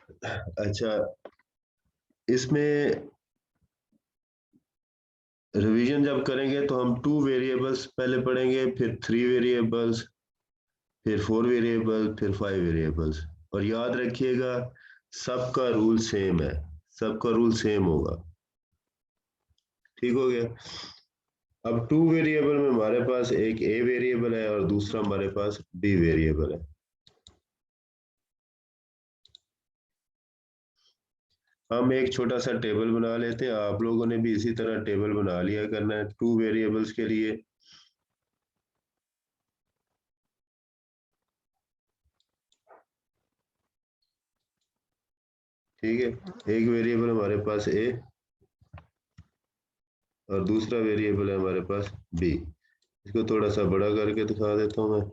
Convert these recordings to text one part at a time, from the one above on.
अच्छा, इसमें रिवीजन जब करेंगे तो हम 2 वेरिएबल्स पहले पढ़ेंगे, फिर 3 वेरिएबल्स, फिर 4 वेरिएबल, फिर 5 वेरिएबल्स। और याद रखिएगा सबका रूल सेम है, सबका रूल सेम होगा। ठीक हो गया। अब 2 वेरिएबल में हमारे पास एक ए वेरिएबल है और दूसरा हमारे पास बी वेरिएबल है। हम एक छोटा सा टेबल बना लेते हैं, आप लोगों ने भी इसी तरह टेबल बना लिया करना है 2 वेरिएबल्स के लिए। ठीक है, एक वेरिएबल हमारे पास ए और दूसरा वेरिएबल है हमारे पास बी। इसको थोड़ा सा बड़ा करके दिखा देता हूँ मैं।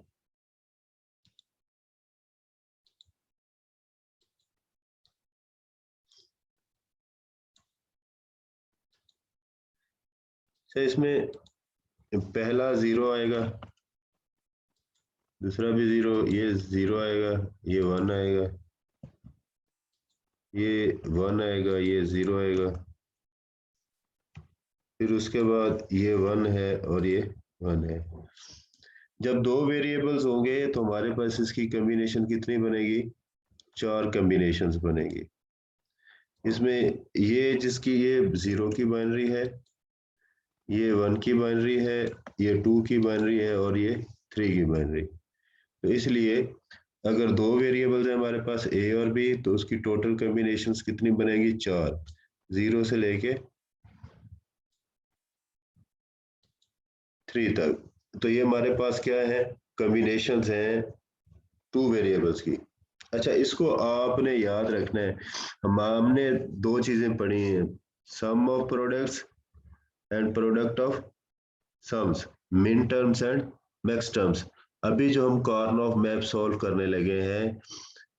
इसमें पहला 0 आएगा, दूसरा भी 0, ये 0 आएगा, ये 1 आएगा, ये 1 आएगा, ये 0 आएगा, फिर उसके बाद ये 1 है और ये 1 है। जब 2 वेरिएबल्स होंगे तो हमारे पास इसकी कॉम्बिनेशन कितनी बनेगी? 4 कॉम्बिनेशंस बनेगी। इसमें ये जिसकी ये 0 की बाइनरी है, ये 1 की बाइनरी है, ये 2 की बाइनरी है और ये 3 की बाइनरी। तो इसलिए अगर 2 वेरिएबल्स हैं हमारे पास ए और बी, तो उसकी टोटल कॉम्बिनेशंस कितनी बनेगी? 4, 0 से लेके 3 तक। तो ये हमारे पास क्या है? कॉम्बिनेशंस हैं 2 वेरिएबल्स की। अच्छा, इसको आपने याद रखना है। हमने 2 चीजें पढ़ी हैं, sum of products and product of sums, min terms and max terms. अभी जो हम कार्नोफ मैप सॉल्व करने लगे हैं,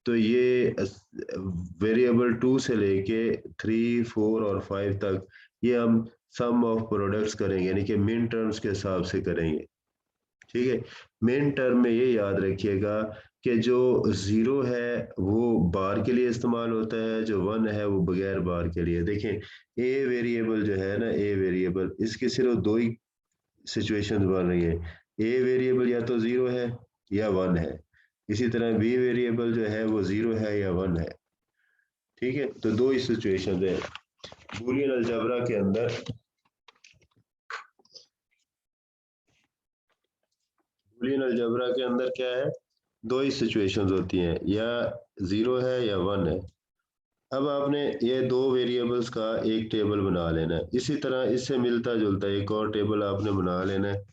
तो ये वेरिएबल 2 से लेके 3, 4 और 5 तक ये हम सम ऑफ प्रोडक्ट्स करेंगे, यानी कि मिन टर्म्स के हिसाब से करेंगे। ठीक है, मेन टर्म में ये याद रखिएगा कि जो 0 है वो बार के लिए इस्तेमाल होता है, जो 1 है वो बगैर बार के लिए। देखें, ए वेरिएबल जो है ना, ए वेरिएबल, इसकी सिर्फ 2 ही सिचुएशन बन रही है। ए वेरिएबल या तो 0 है या 1 है। इसी तरह बी वेरिएबल जो है वो 0 है या 1 है। ठीक है, तो 2 ही सिचुएशन है बूलियन अलजेब्रा के अंदर। बूलियन अलजेब्रा के अंदर क्या है? 2 ही सिचुएशंस होती हैं, या 0 है या 1 है। अब आपने ये 2 वेरिएबल्स का एक टेबल बना लेना है। इसी तरह इससे मिलता जुलता एक और टेबल आपने बना लेना है।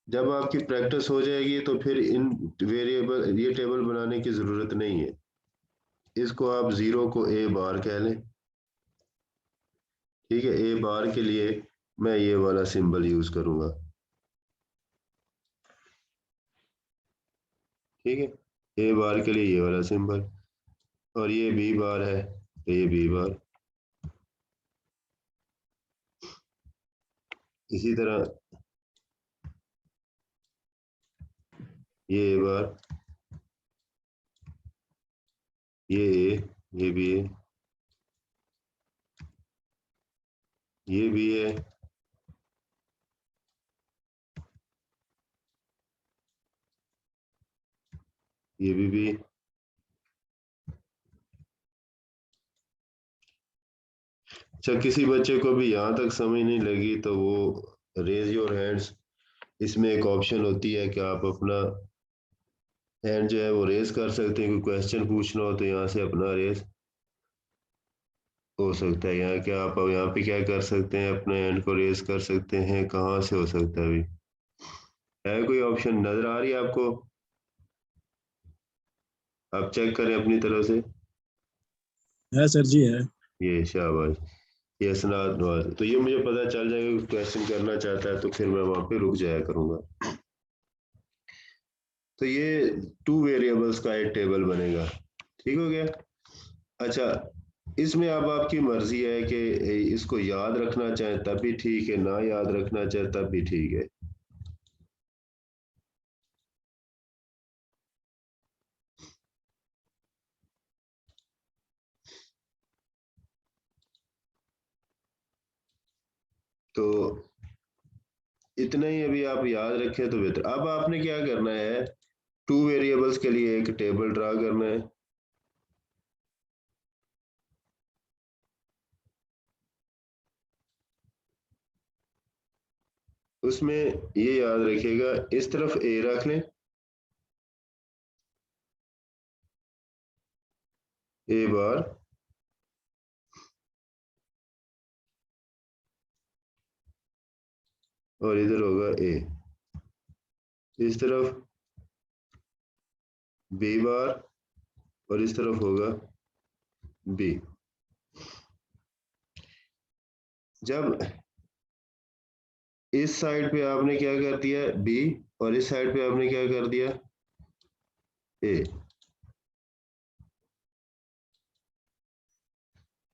जब आपकी प्रैक्टिस हो जाएगी तो फिर इन वेरिएबल ये टेबल बनाने की ज़रूरत नहीं है। इसको आप 0 को ए बार कह लें। ठीक है, ए बार के लिए मैं ये वाला सिंबल यूज़ करूँगा। ठीक है, ए बार के लिए ये वाला सिंबल, और ये बी बार है तो ये बी बार। इसी तरह ये ए बार, ये ए, ये भी ए, ये भी है, ये भी। अच्छा, किसी बच्चे को भी यहाँ तक समझ नहीं लगी तो वो रेज योर हैंड्स, इसमें एक ऑप्शन होती है कि आप अपना हैंड जो है वो रेज कर सकते हैं। कोई क्वेश्चन पूछना हो तो यहाँ से अपना रेज हो सकता है। यहाँ क्या आप यहाँ पे क्या कर सकते हैं? अपने हैंड को रेज कर सकते हैं। कहाँ से हो सकता है? अभी है कोई ऑप्शन नजर आ रही है आपको? आप चेक करें अपनी तरफ से। है सर जी, है। ये शाबाश, ये सनात नवाज। तो ये मुझे पता चल जाएगा कि क्वेश्चन करना चाहता है, तो फिर मैं वहां पे रुक जाया करूंगा। तो ये 2 वेरिएबल्स का एक टेबल बनेगा। ठीक हो गया। अच्छा, इसमें अब आपकी मर्जी है कि इसको याद रखना चाहे तब भी ठीक है, ना याद रखना चाहे तब भी ठीक है। तो इतना ही अभी आप याद रखें तो बेहतर। अब आपने क्या करना है, टू वेरिएबल्स के लिए एक टेबल ड्रा करना है। उसमें ये याद रखिएगा, इस तरफ ए रख लें, ए बार, और इधर होगा ए। इस तरफ बी बार, और इस तरफ होगा बी। जब इस साइड पे आपने क्या कर दिया बी, और इस साइड पे आपने क्या कर दिया ए,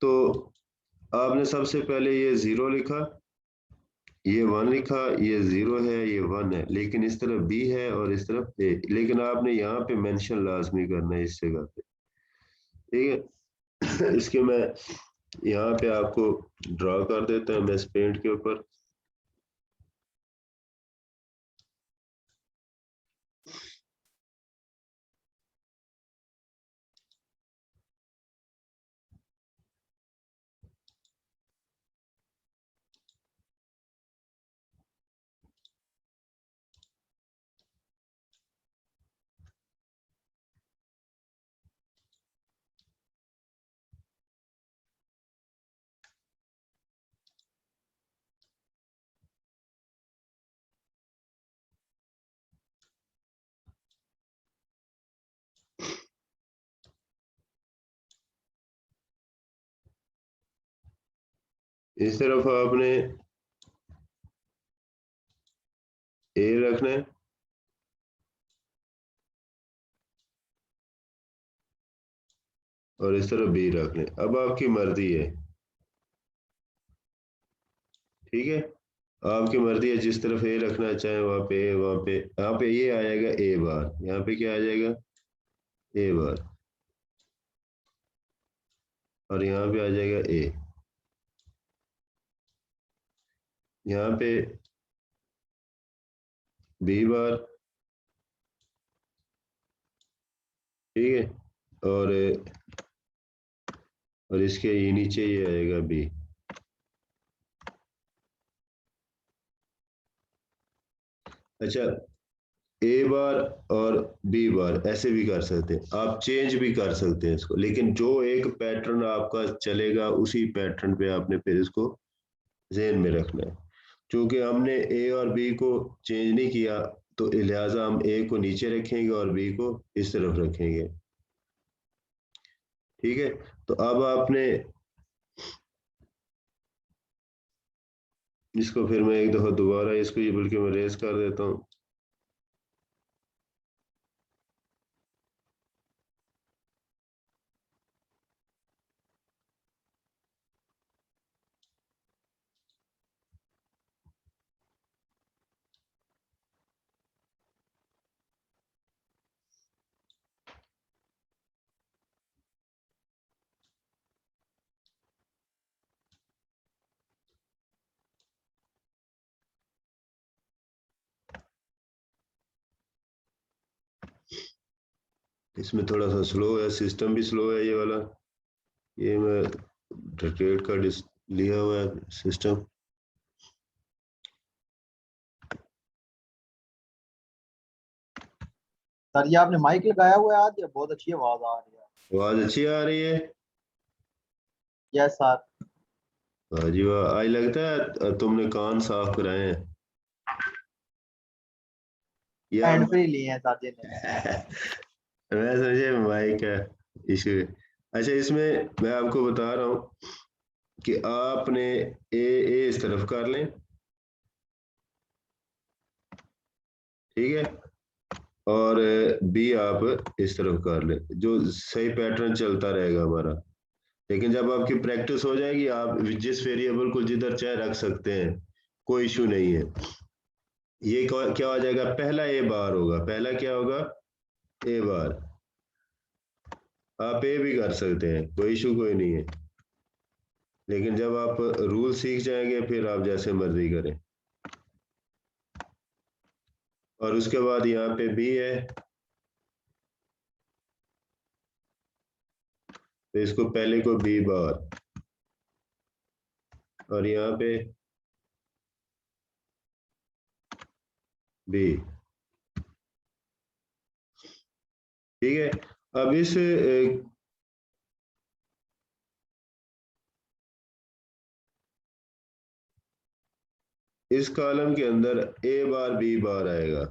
तो आपने सबसे पहले ये 0 लिखा, ये 1 लिखा, ये 0 है, ये 1 है, लेकिन इस तरफ बी है और इस तरफ ए, लेकिन आपने यहाँ पे मेंशन लाजमी करना है इस जगह पे, ठीक है। इसके मैं यहाँ पे आपको ड्रॉ कर देता हूँ मैं इस पेंट के ऊपर। इस तरफ आपने ए रखना है, और इस तरफ बी रखना है। अब आपकी मर्जी है, ठीक है, आपकी मर्जी है, जिस तरफ ए रखना चाहे वहां पे ए, वहां पे यहाँ पे ये आ जाएगा ए बार, यहाँ पे क्या आ जाएगा ए बार, और यहाँ पे आ जाएगा ए, यहाँ पे बी बार, ठीक है, और इसके ये नीचे ये आएगा बी। अच्छा, ए बार और बी बार ऐसे भी कर सकते हैं, आप चेंज भी कर सकते हैं इसको, लेकिन जो एक पैटर्न आपका चलेगा उसी पैटर्न पे आपने फिर इसको ज़हन में रखना है। क्योंकि हमने ए और बी को चेंज नहीं किया, तो लिहाजा हम ए को नीचे रखेंगे और बी को इस तरफ रखेंगे, ठीक है। तो अब आपने इसको, फिर मैं एक दफ़ा दोबारा इसको ये बल्कि मैं रेज कर देता हूँ। इसमें थोड़ा सा स्लो है, सिस्टम भी स्लो है ये वाला, ये मैं ट्रेड का लिया हुआ है सिस्टम। सर ये आपने माइक लगाया हुआ है आज, ये बहुत अच्छी आवाज आ रही है। आवाज अच्छी आ रही है? Yes sir. वाह जी वाह, आज लगता है तुमने कान साफ कराए हैं या हैंड फ्री लिए हैं सर जी ने। मैं समझे माइक का इशू। अच्छा, इसमें मैं आपको बता रहा हूँ कि आपने ए इस तरफ कर लें, ठीक है, और बी आप इस तरफ कर लें, जो सही पैटर्न चलता रहेगा हमारा। लेकिन जब आपकी प्रैक्टिस हो जाएगी, आप जिस वेरिएबल को जिधर चाहे रख सकते हैं, कोई इशू नहीं है। ये क्या हो जाएगा, पहला ए बार होगा, पहला क्या होगा ए बार, आप ए भी कर सकते हैं, कोई इशू कोई नहीं है, लेकिन जब आप रूल सीख जाएंगे फिर आप जैसे मर्जी करें। और उसके बाद यहाँ पे बी है, तो इसको पहले को बी बार, और यहाँ पे बी। ठीक है, अब इस कॉलम के अंदर ए बार बी बार आएगा।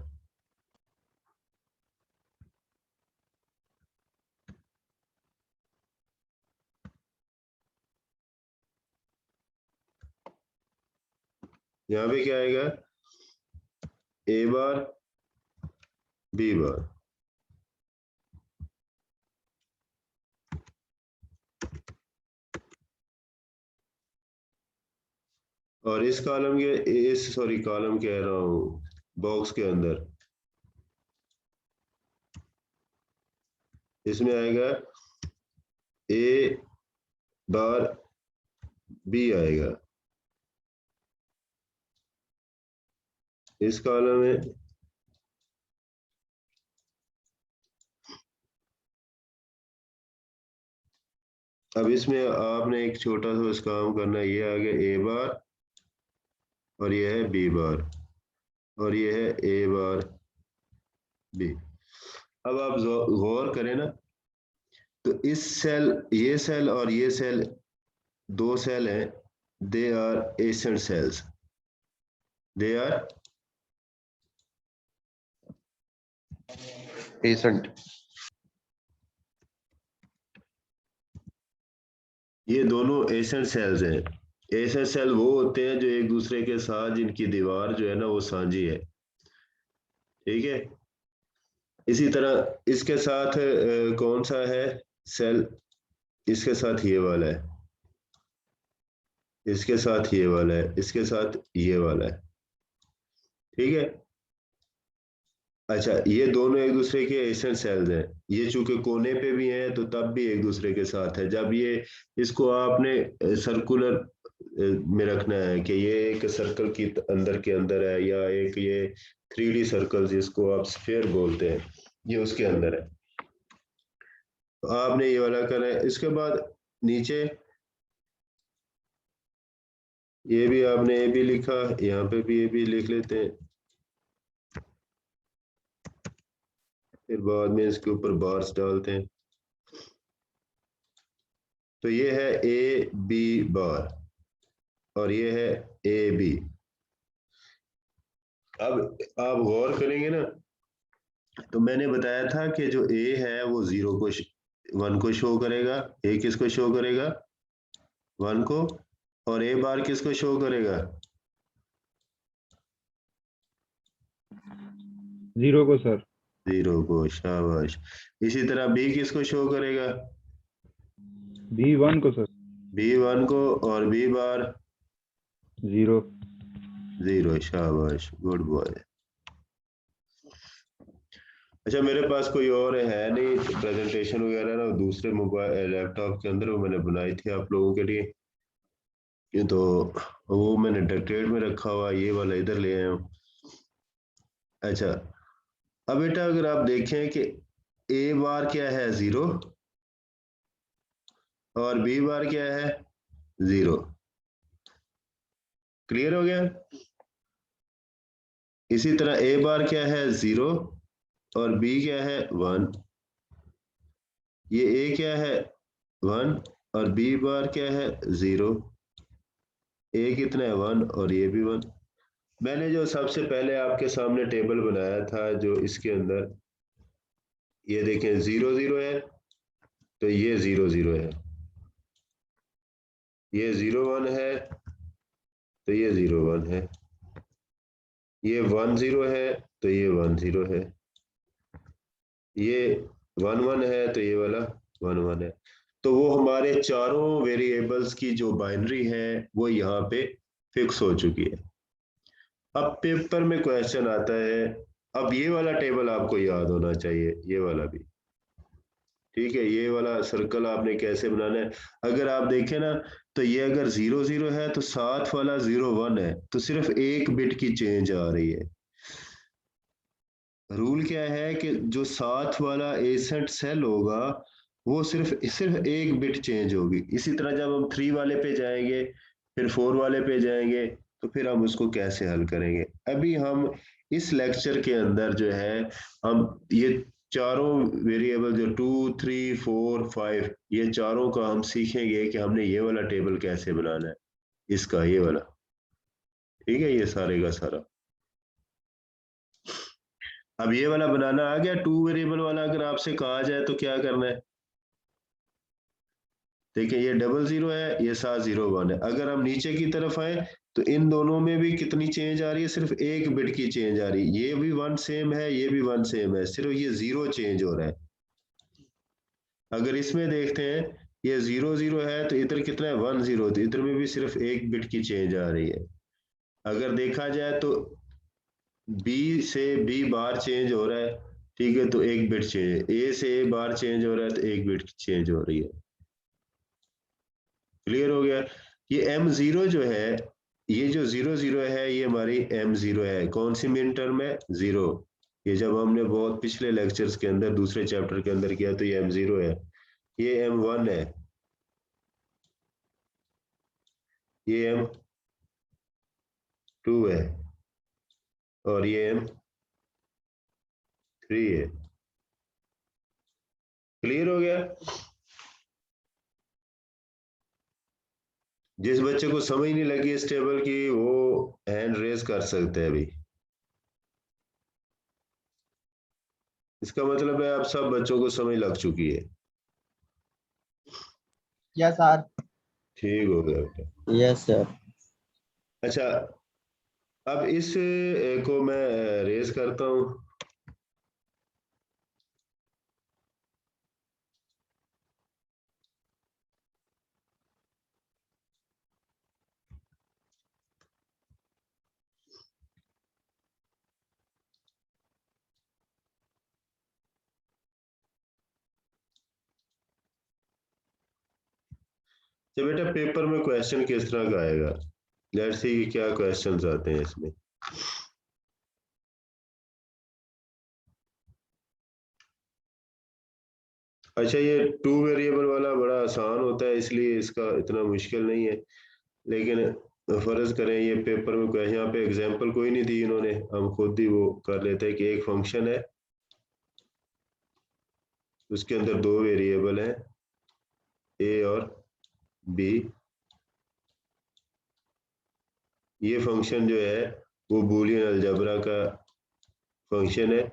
यहाँ पे क्या आएगा, ए बार बी बार। और इस कॉलम के इस सॉरी कॉलम कह रहा हूँ, बॉक्स के अंदर इसमें आएगा ए बार बी आएगा। इस कॉलम में अब इसमें आपने एक छोटा सा बस काम करना है, ये आ गया ए बार और ये है बी बार और ये है ए बार बी। अब आप गौर करें ना, तो इस सेल, ये सेल और ये सेल, दो सेल हैं, they are ascent cells, they are ascent. ये दोनों एसेंट सेल्स हैं। एसेंट सेल वो होते हैं जो एक दूसरे के साथ, जिनकी दीवार जो है ना वो साझी है। ठीक है, इसी तरह इसके साथ कौन सा है सेल, इसके साथ ये वाला है, इसके साथ ये वाला है, इसके साथ ये वाला है। ठीक है, अच्छा ये दोनों एक दूसरे के एसेंट सेल्स हैं। ये चूंकि कोने पे भी हैं तो तब भी एक दूसरे के साथ है। जब ये, इसको आपने सर्कुलर में रखना है कि ये एक सर्कल की अंदर के अंदर है, या एक ये 3D सर्कल जिसको आप स्फीयर बोलते हैं, ये उसके अंदर है, तो आपने ये वाला करना है। इसके बाद नीचे ये भी आपने ए भी लिखा, यहाँ पे भी ए भी लिख लेते हैं, फिर बाद में इसके ऊपर बार्स डालते हैं। तो ये है ए बी बार और ये है ए बी। अब आप गौर करेंगे ना, तो मैंने बताया था कि जो ए है वो 1 को शो करेगा, ए किसको शो करेगा, 1 को, और ए बार किसको शो करेगा, 0 को सर। 0 को, शाबाश। इसी तरह बी किसको शो करेगा, बी 1 को सर। बी 1 को, और बी बार 0। 0, शाबाश, गुड बॉय। अच्छा मेरे पास कोई और है नहीं प्रेजेंटेशन वगैरह ना, दूसरे मोबाइल लैपटॉप के अंदर वो मैंने बनाई थी आप लोगों के लिए, ये तो वो मैंने डेक्टेट में रखा हुआ, ये वाला इधर ले आया हूँ। अच्छा, अब बेटा अगर आप देखें कि ए बार क्या है 0 और बी बार क्या है 0, क्लियर हो गया। इसी तरह ए बार क्या है 0 और बी क्या है 1, ये ए क्या है 1 और बी बार क्या है 0, ए कितना है 1 और ये भी 1। मैंने जो सबसे पहले आपके सामने टेबल बनाया था, जो इसके अंदर ये देखें 0 0 है, तो ये 0 0 है, ये 0 1 है, तो ये 0 1 है, ये 1 0 है, तो ये 1 0 है, ये 1 1 है, तो ये वाला 1 1 है। तो वो हमारे चारों वेरिएबल्स की जो बाइनरी है वो यहाँ पे फिक्स हो चुकी है। अब पेपर में क्वेश्चन आता है, अब ये वाला टेबल आपको याद होना चाहिए, ये वाला भी। ठीक है, ये वाला सर्कल आपने कैसे बनाना है, अगर आप देखें ना तो ये अगर 0 0 है तो साथ वाला 0 1 है, तो सिर्फ एक बिट की चेंज आ रही है। रूल क्या है कि जो साथ वाला एसेंट सेल होगा वो सिर्फ एक बिट चेंज होगी। इसी तरह जब हम 3 वाले पे जाएंगे फिर 4 वाले पे जाएंगे तो फिर हम उसको कैसे हल करेंगे। अभी हम इस लेक्चर के अंदर जो है हम ये चारों वेरिएबल जो 2 3 4 5 ये चारों का हम सीखेंगे कि हमने ये वाला टेबल कैसे बनाना है, इसका ये वाला। ठीक है, ये सारे का सारा। अब ये वाला बनाना आ गया, 2 वेरिएबल वाला अगर आपसे कहा जाए तो क्या करना है। देखिए ये 00 है, ये साथ 01 है। अगर हम नीचे की तरफ आए तो इन दोनों में भी कितनी चेंज आ रही है, सिर्फ एक बिट की चेंज आ रही है। ये भी 1 सेम है, ये भी 1 सेम है, सिर्फ ये 0 चेंज हो रहा है। अगर इसमें देखते हैं ये 0 0 है तो इधर कितना है 1 0, तो इधर में भी सिर्फ एक बिट की चेंज आ रही है। अगर देखा जाए तो बी से बी बार चेंज हो रहा है, ठीक है, तो एक बिट चेंज, ए से ए बार चेंज हो रहा है तो एक बिट चेंज हो रही है। क्लियर हो गया। ये m0 जो है, ये जो 0 0 है ये हमारी m0 है। कौन सी मिन टर्म है 0, ये जब हमने बहुत पिछले लेक्चर्स के अंदर दूसरे चैप्टर के अंदर किया तो ये m0 है। ये m1 है, ये m2 है और ये m3 है। क्लियर हो गया। जिस बच्चे को समझ नहीं लगी इस टेबल की वो हैंड रेज कर सकते हैं अभी। इसका मतलब है आप सब बच्चों को समझ लग चुकी है। Yes sir. ठीक हो गया बेटा। Yes sir. अच्छा, अब इस को मैं रेज करता हूं। तो बेटा पेपर में क्वेश्चन किस तरह का आएगा, लेट्स सी क्या क्वेश्चंस आते हैं इसमें। अच्छा, ये 2 वेरिएबल वाला बड़ा आसान होता है इसलिए इसका इतना मुश्किल नहीं है, लेकिन फर्ज करें ये पेपर में क्वेश्चन, यहाँ पे एग्जांपल कोई नहीं दी इन्होंने, हम खुद ही वो कर लेते हैं कि एक फंक्शन है उसके अंदर 2 वेरिएबल हैं ए और बी। ये फंक्शन जो है वो बूलियन अलजेब्रा का फंक्शन है,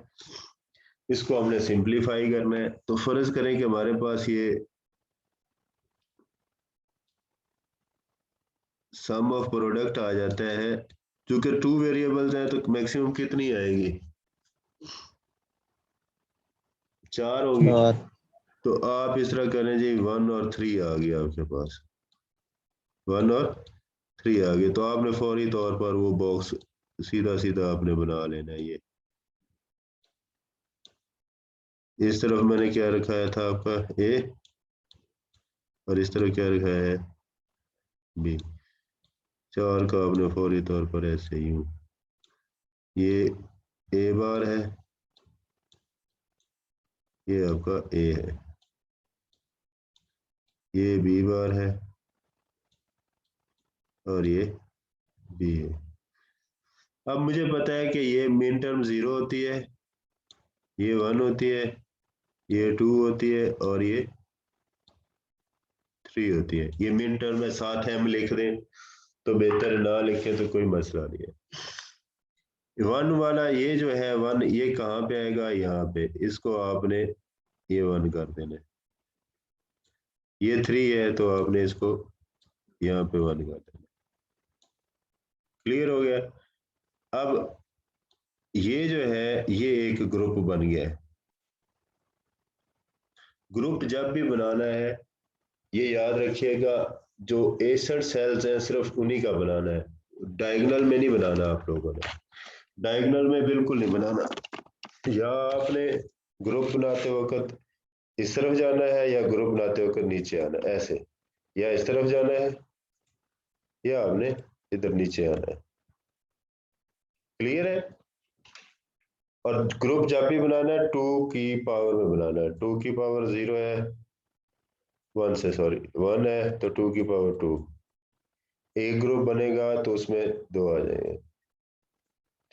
इसको हमने सिंपलीफाई करना है। तो फर्ज करें कि हमारे पास ये सम ऑफ प्रोडक्ट आ जाता है, क्योंकि 2 वेरिएबल्स हैं तो मैक्सिमम कितनी आएगी 4 होगी। तो आप इस तरह करें जी 1 और 3 आ गया आपके पास, 1 और 3 आ गए, तो आपने फौरी तौर पर वो बॉक्स सीधा सीधा आपने बना लेना है। ये इस तरफ मैंने क्या रखाया था आपका ए और इस तरफ क्या रखा है बी। 4 का आपने फौरी तौर पर ऐसे यूं, ये ए बार है, ये आपका ए है, ये बी बार है और ये बी है। अब मुझे पता है कि ये मिन टर्म 0 होती है, ये 1 होती है, ये 2 होती है और ये 3 होती है। ये मिन टर्म है, साथ हम लिख दें तो बेहतर, ना लिखें तो कोई मसला नहीं है। 1 वाला ये जो है 1, ये कहाँ पे आएगा यहाँ पे, इसको आपने ये 1 कर देना। ये 3 है तो आपने इसको यहाँ पे 1 कर देना। क्लियर हो गया। अब ये जो है ये एक ग्रुप बन गया है। ग्रुप जब भी बनाना है ये याद रखिएगा, जो 61 सेल्स हैं सिर्फ उन्हीं का बनाना है, डायगोनल में नहीं बनाना आप लोगों ने, डायगोनल में बिल्कुल नहीं बनाना। या आपने ग्रुप बनाते वक्त इस तरफ जाना है या ग्रुप बनाते होकर नीचे आना है, ऐसे, या इस तरफ जाना है या आपने इधर नीचे आना है। क्लियर है? और ग्रुप जब भी बनाना है 2 की पावर में बनाना है। 2 की पावर 0 है, 1 से, सॉरी 1 है तो 2 की पावर 2। एक ग्रुप बनेगा तो उसमें 2 आ जाएंगे।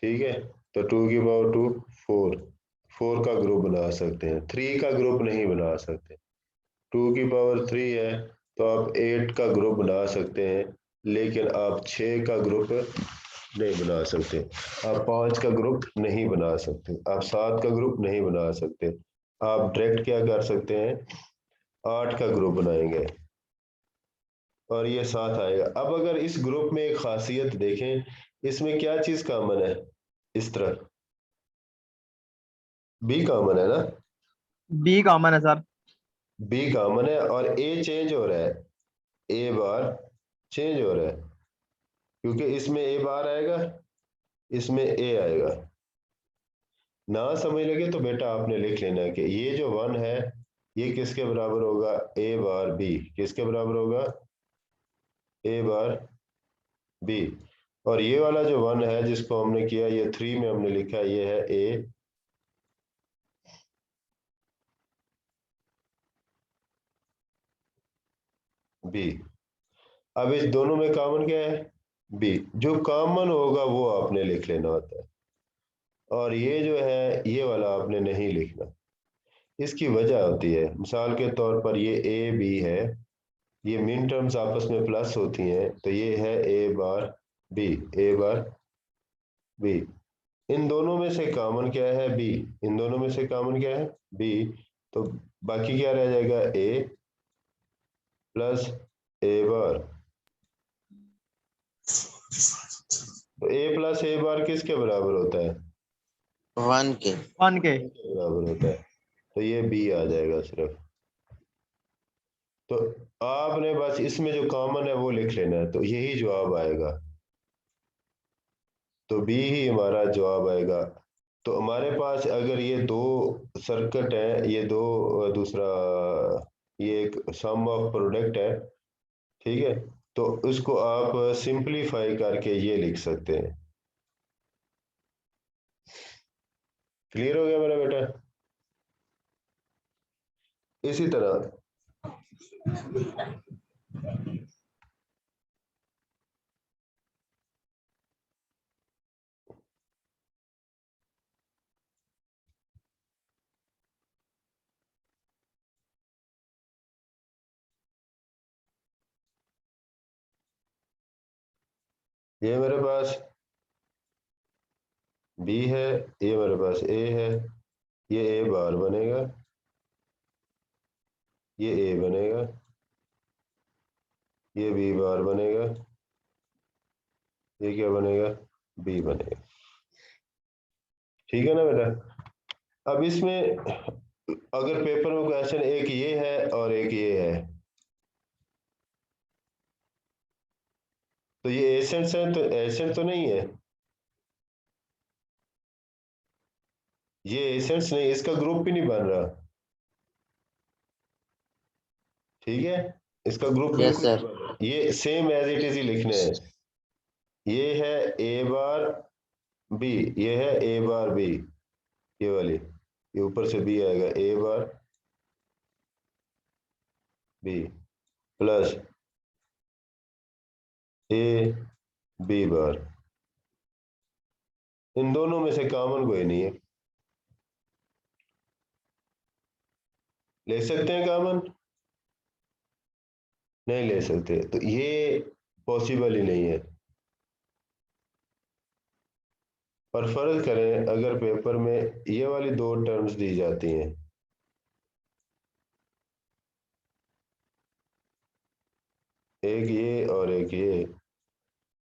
ठीक है, तो 2 की पावर 2 4, 4 का ग्रुप बना सकते हैं, 3 का ग्रुप नहीं बना सकते। 2 की पावर 3 है तो आप 8 का ग्रुप बना सकते हैं, लेकिन आप 6 का ग्रुप नहीं बना सकते, आप 5 का ग्रुप नहीं बना सकते, आप 7 का ग्रुप नहीं बना सकते। आप डायरेक्ट क्या कर सकते हैं, 8 का ग्रुप बनाएंगे और ये 7 आएगा। अब अगर इस ग्रुप में एक खासियत देखें, इसमें क्या चीज कॉमन है, इस तरह बी कॉमन है ना, बी कॉमन है सर। बी कॉमन है और ए चेंज हो रहा है, ए बार चेंज हो रहा है, क्योंकि इसमें ए बार आएगा, इसमें ए आएगा। ना समझ लगे तो बेटा आपने लिख लेना है कि ये जो 1 है ये किसके बराबर होगा, ए बार बी, किसके बराबर होगा, ए बार बी। और ये वाला जो 1 है जिसको हमने किया, ये 3 में हमने लिखा, ये है ए बी। अब इस दोनों में कॉमन क्या है, बी। जो कॉमन होगा वो आपने लिख लेना होता है, और ये जो है ये वाला आपने नहीं लिखना। इसकी वजह होती है, मिसाल के तौर पर ये ए बी है, ये मिन टर्म्स आपस में प्लस होती हैं, तो ये है ए बार बी, ए बार बी। इन दोनों में से कॉमन क्या है, बी। इन दोनों में से कॉमन क्या है, बी। तो बाकी क्या रह जाएगा, ए प्लस ए बार। तो ए प्लस ए बार किसके बराबर होता है, 1 के। 1 के। बराबर होता है, तो ये बी आ जाएगा सिर्फ। तो आपने बस इसमें जो कॉमन है वो लिख लेना है, तो यही जवाब आएगा, तो बी ही हमारा जवाब आएगा। तो हमारे पास अगर ये दो सर्किट है, ये दो दूसरा ये एक सम ऑफ प्रोडक्ट है, ठीक है, तो उसको आप सिंपलीफाई करके ये लिख सकते हैं। क्लियर हो गया मेरा बेटा? इसी तरह ये मेरे पास बी है, ये मेरे पास ए है, ये ए बार बनेगा, ये ए बनेगा, ये बी बार बनेगा, ये क्या बनेगा, बी बनेगा। ठीक है ना बेटा? अब इसमें अगर पेपर में क्वेश्चन एक ये है और एक ये है, तो ये एसेंट्स है, तो एसेंट तो नहीं है, ये एसेंट्स नहीं, इसका ग्रुप भी नहीं बन रहा। ठीक है, इसका ग्रुप यस बिल्कुल नहीं सर। बन रहा। ये सेम एज इट इज ही लिखने हैं। ये है ए बार बी, ये है ए बार बी, ये वाली, ये ऊपर से बी आएगा, A bar B plus A B bar. इन दोनों में से कॉमन कोई नहीं है, ले सकते हैं कॉमन, नहीं ले सकते, तो ये पॉसिबल ही नहीं है। और फर्ज करें अगर पेपर में ये वाली दो टर्म्स दी जाती हैं, एक ये और एक ये,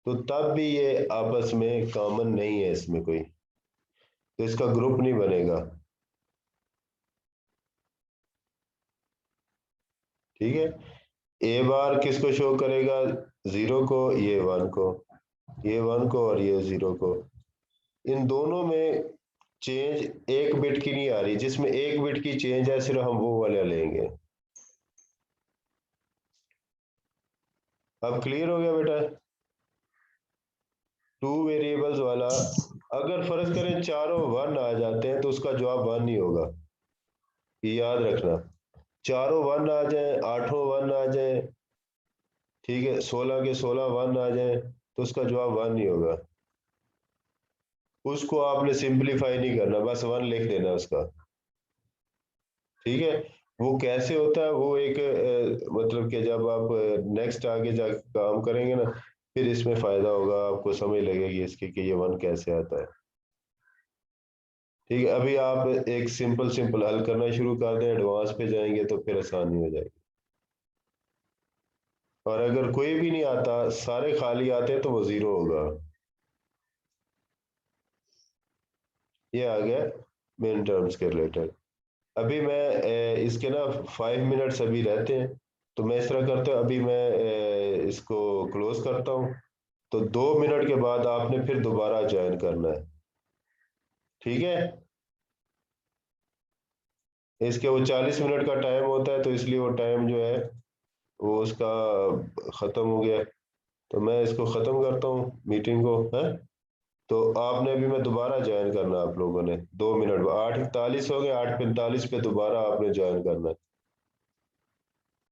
तो तब भी ये आपस में कॉमन नहीं है इसमें कोई, तो इसका ग्रुप नहीं बनेगा। ठीक है, ए बार किसको शो करेगा, 0 को, ये 1 को, ये 1 को और ये 0 को। इन दोनों में चेंज एक बिट की नहीं आ रही, जिसमें एक बिट की चेंज है सिर्फ हम वो वाले लेंगे। अब क्लियर हो गया बेटा? टू वेरिएबल्स वाला अगर फर्ज करें चारों 1 आ जाते हैं तो उसका जवाब 1 नहीं होगा, ये याद रखना। चारों 1 आ जाए, 8 1 आ जाए, ठीक है, 16 के 16 1 आ जाए तो उसका जवाब 1 नहीं होगा। उसको आपने सिंपलीफाई नहीं करना, बस 1 लिख देना उसका, ठीक है। वो कैसे होता है वो एक मतलब कि जब आप नेक्स्ट आगे जाके काम करेंगे ना, फिर इसमें फायदा होगा, आपको समझ लगेगी इसकी कि ये 1 कैसे आता है। ठीक है, अभी आप एक सिंपल सिंपल हल करना शुरू कर दें, एडवांस पे जाएंगे तो फिर आसानी हो जाएगी। और अगर कोई भी नहीं आता, सारे खाली आते हैं तो वो 0 होगा। ये आ गया मेन टर्म्स के रिलेटेड। अभी मैं इसके ना 5 मिनट्स अभी रहते हैं, तो मैं इस तरह करता हूँ, अभी मैं इसको क्लोज करता हूँ, तो 2 मिनट के बाद आपने फिर दोबारा ज्वाइन करना है, ठीक है। इसके वो 40 मिनट का टाइम होता है, तो इसलिए वो टाइम जो है वो उसका ख़त्म हो गया, तो मैं इसको ख़त्म करता हूँ मीटिंग को, है। तो आपने अभी मैं दोबारा ज्वाइन करना, आप लोगों ने 2 मिनट 8:41 हो गए, 8:45 पे दोबारा आपने ज्वाइन करना है।